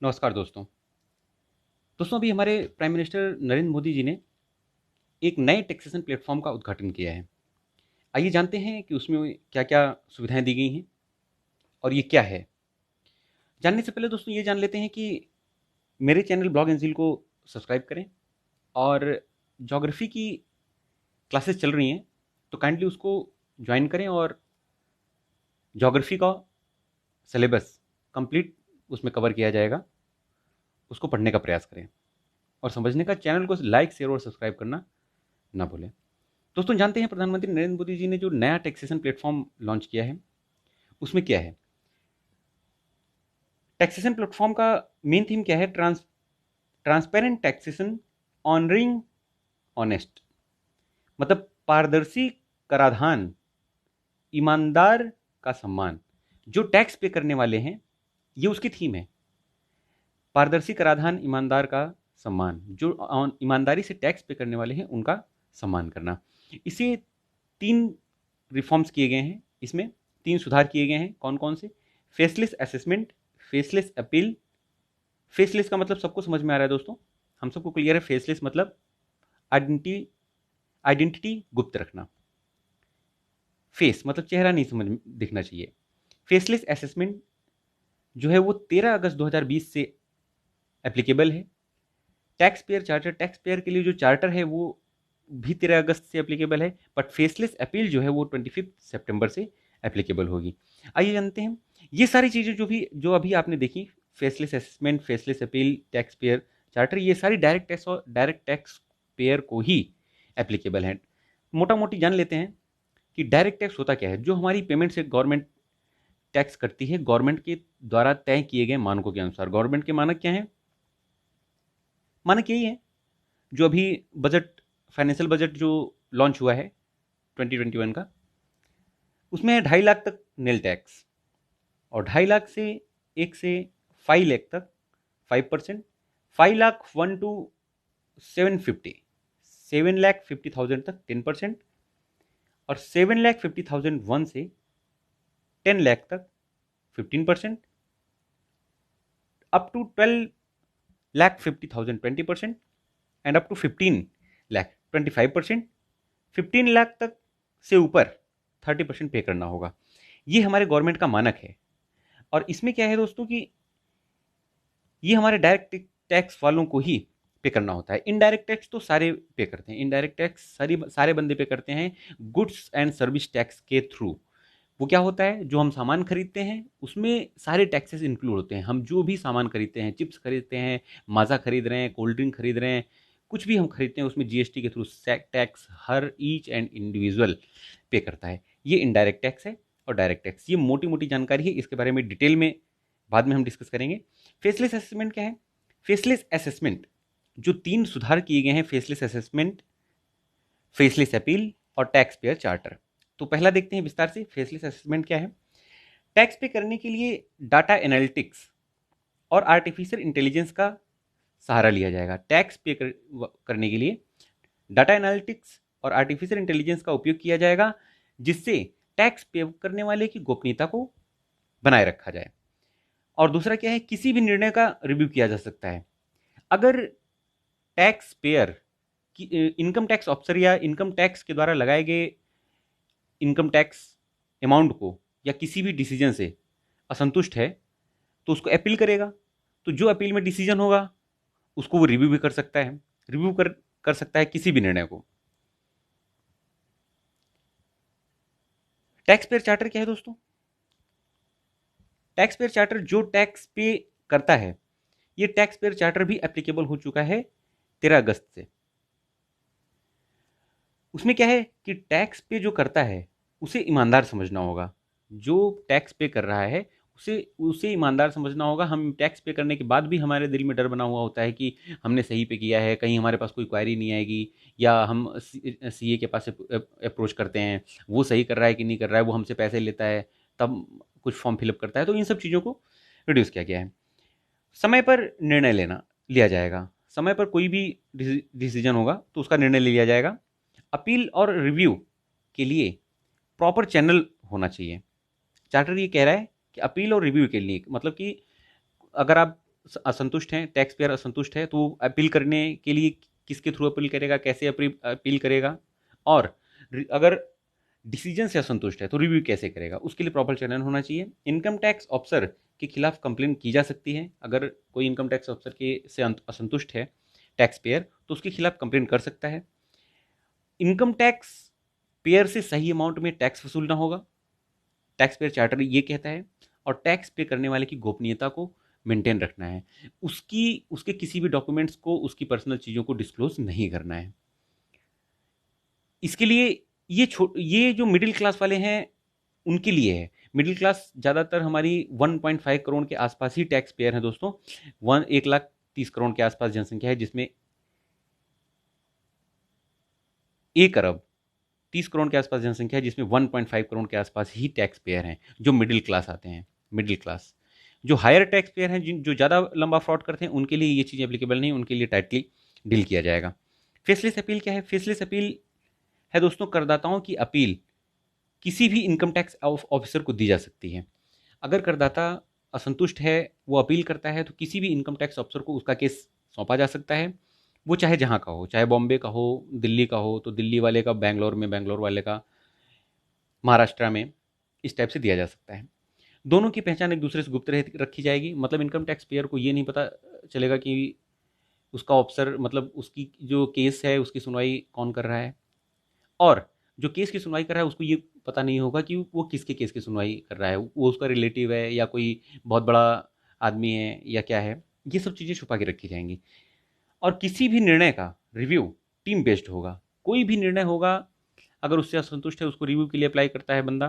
नमस्कार दोस्तों। अभी हमारे प्राइम मिनिस्टर नरेंद्र मोदी जी ने एक नए टैक्सेशन प्लेटफॉर्म का उद्घाटन किया है। आइए जानते हैं कि उसमें क्या-क्या सुविधाएं दी गई हैं और ये क्या है। जानने से पहले दोस्तों ये जान लेते हैं कि मेरे चैनल ब्लॉग एंजिल को सब्सक्राइब करें और ज्योग्राफी की क्लासेस चल रही हैं तो काइंडली उसको ज्वाइन करें और ज्योग्राफी का सिलेबस कंप्लीट उसमें कवर किया जाएगा। उसको पढ़ने का प्रयास करें और समझने का चैनल को लाइक शेयर और सब्सक्राइब करना ना भूलें। दोस्तों जानते हैं प्रधानमंत्री नरेंद्र मोदी जी ने जो नया टैक्सेशन प्लेटफॉर्म लॉन्च किया है उसमें क्या है। टैक्सेशन प्लेटफॉर्म का मेन थीम क्या है? ट्रांसपेरेंट टैक्सेशन, ऑनरिंग ऑनेस्ट, मतलब पारदर्शी कराधान, ईमानदार का सम्मान। जो टैक्स पे करने वाले हैं ये उसकी थीम है। पारदर्शी कराधान, ईमानदार का सम्मान, जो ईमानदारी से टैक्स पे करने वाले हैं उनका सम्मान करना। इसे 3 रिफॉर्म्स किए गए हैं। इसमें 3 सुधार किए गए हैं। कौन कौन से? Faceless assessment, faceless appeal. Faceless का मतलब सबको समझ में आ रहा है दोस्तों, हम सबको क्लियर है। फेसलेस मतलब आइडेंटिटी आइडेंटिटी गुप्त रखना। फेस मतलब चेहरा नहीं समझ दिखना चाहिए। फेसलेस असेसमेंट जो है वो 13 अगस्त 2020 से एप्लीकेबल है। Tax payer charter, tax payer के लिए जो चार्टर है वो भी 13 अगस्त से एप्लीकेबल है, बट फेसलेस अपील जो है वो 25 सितंबर से एप्लीकेबल होगी। आइए जानते हैं ये सारी चीज़ें जो अभी आपने देखी, faceless assessment, faceless appeal, tax payer charter, ये सारी डायरेक्ट टैक्स पेयर को ही एप्लीकेबल हैं। मोटा मोटी जान लेते हैं कि डायरेक्ट टैक्स होता क्या है। जो हमारी पेमेंट से गवर्नमेंट टैक्स करती है गवर्नमेंट के द्वारा तय किए गए मानकों के अनुसार। गवर्नमेंट के मानक क्या हैं? मानक यही है जो अभी बजट, फाइनेंशियल बजट जो लॉन्च हुआ है 2021 का, उसमें है 2.5 लाख तक नील टैक्स, और 2.5 लाख से 1 से 5 लाख तक 5%, 5 लाख 1 to 750, 7,50,000 तक 10%, और 7,50,000 से 10 लाख तक 15%, up to 12,50,000 20%, and up to 15 lakh 25%। 15 lakh तक से ऊपर 30% पे करना होगा। ये हमारे गवर्नमेंट का मानक है। और इसमें क्या है दोस्तों कि ये हमारे डायरेक्ट टैक्स वालों को ही पे करना होता है। इनडायरेक्ट टैक्स तो सारे पे करते हैं। इनडायरेक्ट टैक्स सारे बंदे पे करते हैं गुड्स एंड सर्विस टैक्स के थ्रू। वो क्या होता है? जो हम सामान खरीदते हैं उसमें सारे टैक्सेस इंक्लूड होते हैं। हम जो भी सामान खरीदते हैं, चिप्स खरीदते हैं, माजा खरीद रहे हैं, कोल्ड ड्रिंक खरीद रहे हैं, कुछ भी हम खरीदते हैं उसमें जीएसटी के through tax her each and individual पे करता है। ये इनडायरेक्ट टैक्स है। और डायरेक्ट टैक्स, ये मोटी मोटी जानकारी है, इसके बारे में डिटेल में बाद में हम डिस्कस करेंगे। फेसलेस असेसमेंट क्या है? फेसलेस असेसमेंट जो 3 सुधार किए गए हैं, फेसलेस असेसमेंट, फेसलेस अपील और टैक्स पेयर चार्टर। तो पहला देखते हैं विस्तार से, फेसलेस असेसमेंट क्या है। टैक्स पे करने के लिए डाटा एनालिटिक्स और आर्टिफिशियल इंटेलिजेंस का सहारा लिया जाएगा। टैक्स पे करने के लिए डाटा एनालिटिक्स और आर्टिफिशियल इंटेलिजेंस का उपयोग किया जाएगा, जिससे टैक्स पे करने वाले की गोपनीयता को बनाए रखा जाए। और दूसरा क्या है? किसी भी निर्णय का रिव्यू किया जा सकता है। अगर टैक्स पेयर की इनकम टैक्स ऑफिसर या इनकम टैक्स के द्वारा लगाए गए इनकम टैक्स अमाउंट को या किसी भी डिसीजन से असंतुष्ट है तो उसको अपील करेगा। तो जो अपील में डिसीजन होगा उसको वो रिव्यू भी कर सकता है। रिव्यू कर सकता है किसी भी निर्णय को। टैक्स पेयर चार्टर क्या है दोस्तों? टैक्स पेयर चार्टर जो टैक्स पे करता है, ये टैक्स पेयर चार्टर भी एप्लीकेबल हो चुका है 13 अगस्त से। उसमें क्या है कि टैक्स पे जो करता है उसे ईमानदार समझना होगा। जो टैक्स पे कर रहा है उसे उसे ईमानदार समझना होगा। हम टैक्स पे करने के बाद भी हमारे दिल में डर बना हुआ होता है कि हमने सही पे किया है, कहीं हमारे पास कोई क्वायरी नहीं आएगी, या हम सीए के पास अप्रोच करते हैं, वो सही कर रहा है कि नहीं कर रहा है, वो हमसे पैसे लेता है तब कुछ फॉर्म फिलअप करता है। तो इन सब चीज़ों को रिड्यूस किया गया है। समय पर निर्णय लिया जाएगा। समय पर कोई भी डिसीजन होगा तो उसका निर्णय ले लिया जाएगा। अपील और रिव्यू के लिए प्रॉपर चैनल होना चाहिए। चार्टर ये कह रहा है कि अपील और रिव्यू के लिए, मतलब कि अगर आप असंतुष्ट हैं, टैक्स पेयर असंतुष्ट है, तो वो अपील करने के लिए किसके थ्रू अपील करेगा, कैसे अपील करेगा, और अगर डिसीजन से असंतुष्ट है तो रिव्यू कैसे करेगा, उसके लिए प्रॉपर चैनल होना चाहिए। इनकम टैक्स ऑफिसर के खिलाफ कंप्लेंट की जा सकती है। अगर कोई इनकम टैक्स ऑफिसर के से असंतुष्ट है टैक्स पेयर, तो उसके खिलाफ कंप्लेंट कर सकता है। इनकम टैक्स पेयर से सही अमाउंट में टैक्स वसूलना होगा, टैक्स पेयर चार्टर ये कहता है, और टैक्स पे करने वाले की गोपनीयता को मेंटेन रखना है। उसके किसी भी डॉक्यूमेंट्स को, उसकी पर्सनल चीज़ों को डिस्क्लोज नहीं करना है। इसके लिए ये जो मिडिल क्लास वाले हैं उनके लिए है। मिडिल क्लास ज़्यादातर हमारी 1.5 करोड़ के आसपास ही टैक्स पेयर हैं दोस्तों। 1,30,30,000,000 के आसपास जनसंख्या है, जिसमें 1,30,00,000,000 के आसपास जनसंख्या है, जिसमें 1.5 करोड़ के आसपास ही टैक्स पेयर हैं जो मिडिल क्लास आते हैं। मिडिल क्लास जो हायर टैक्स पेयर हैं, जो ज़्यादा लंबा फ्रॉड करते हैं, उनके लिए ये चीज़ एप्लीकेबल नहीं, उनके लिए टाइटली डील किया जाएगा। फेसलेस अपील क्या है? फेसलेस अपील है दोस्तों करदाताओं की अपील किसी भी इनकम टैक्स ऑफिसर को दी जा सकती है। अगर करदाता असंतुष्ट है, वो अपील करता है, तो किसी भी इनकम टैक्स ऑफिसर को उसका केस सौंपा जा सकता है। वो चाहे जहाँ का हो, चाहे बॉम्बे का हो, दिल्ली का हो, तो दिल्ली वाले का बैंगलोर में, बैंगलोर वाले का महाराष्ट्र में, इस टाइप से दिया जा सकता है। दोनों की पहचान एक दूसरे से गुप्त रखी जाएगी। मतलब इनकम टैक्स पेयर को ये नहीं पता चलेगा कि उसका ऑफिसर, मतलब उसकी जो केस है उसकी सुनवाई कौन कर रहा है, और जो केस की सुनवाई कर रहा है उसको ये पता नहीं होगा कि वो किसके केस की सुनवाई कर रहा है, वो उसका रिलेटिव है या कोई बहुत बड़ा आदमी है या क्या है। ये सब चीज़ें छुपा के रखी जाएंगी। और किसी भी निर्णय का रिव्यू टीम बेस्ड होगा। कोई भी निर्णय होगा, अगर उससे असंतुष्ट है, उसको रिव्यू के लिए अप्लाई करता है बंदा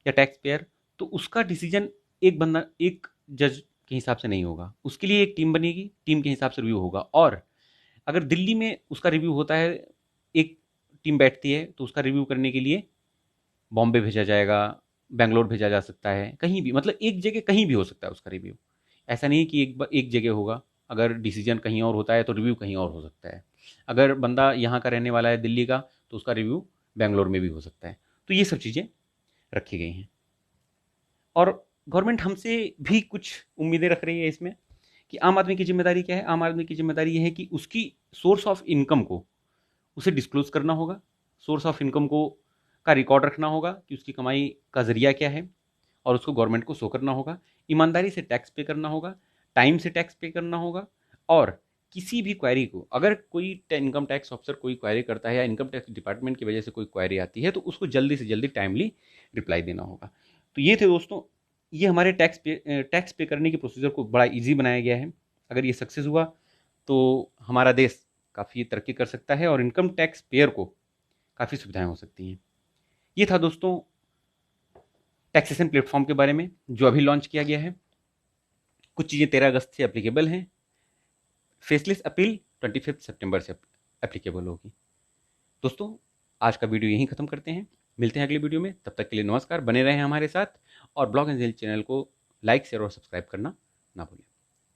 या टैक्स पेयर, तो उसका डिसीजन एक बंदा, एक जज के हिसाब से नहीं होगा। उसके लिए एक टीम बनेगी, टीम के हिसाब से रिव्यू होगा। और अगर दिल्ली में उसका रिव्यू होता है, एक टीम बैठती है, तो उसका रिव्यू करने के लिए बॉम्बे भेजा जाएगा, बेंगलोर भेजा जा सकता है, कहीं भी, मतलब एक जगह कहीं भी हो सकता है उसका रिव्यू। ऐसा नहीं कि एक जगह होगा। अगर डिसीजन कहीं और होता है तो रिव्यू कहीं और हो सकता है। अगर बंदा यहाँ का रहने वाला है, दिल्ली का, तो उसका रिव्यू बेंगलोर में भी हो सकता है। तो ये सब चीज़ें रखी गई हैं। और गवर्नमेंट हमसे भी कुछ उम्मीदें रख रही है इसमें, कि आम आदमी की जिम्मेदारी क्या है? आम आदमी की जिम्मेदारी ये है कि उसकी सोर्स ऑफ इनकम को उसे डिस्क्लोज करना होगा। सोर्स ऑफ इनकम को का रिकॉर्ड रखना होगा कि उसकी कमाई का जरिया क्या है, और उसको गवर्नमेंट को शो करना होगा। ईमानदारी से टैक्स पे करना होगा, टाइम से टैक्स पे करना होगा। और किसी भी क्वेरी को, अगर कोई इनकम टैक्स ऑफिसर कोई क्वेरी करता है या इनकम टैक्स डिपार्टमेंट की वजह से कोई क्वेरी आती है, तो उसको जल्दी से जल्दी टाइमली रिप्लाई देना होगा। तो ये थे दोस्तों, ये हमारे टैक्स पे करने के प्रोसीजर को बड़ा ईजी बनाया गया है। अगर ये सक्सेस हुआ तो हमारा देश काफ़ी तरक्की कर सकता है और इनकम टैक्स पेयर को काफ़ी सुविधाएं हो सकती हैं। ये था दोस्तों टैक्सेशन प्लेटफॉर्म के बारे में, जो अभी लॉन्च किया गया है। कुछ चीज़ें 13 अगस्त से एप्लीकेबल हैं। फेसलेस अपील 25 सितंबर से एप्लीकेबल होगी। दोस्तों, आज का वीडियो यहीं ख़त्म करते हैं। मिलते हैं अगले वीडियो में। तब तक के लिए नमस्कार, बने रहें हमारे साथ, और ब्लॉग एंड जेल चैनल को लाइक, शेयर और सब्सक्राइब करना ना भूलें।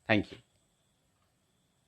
Thank you.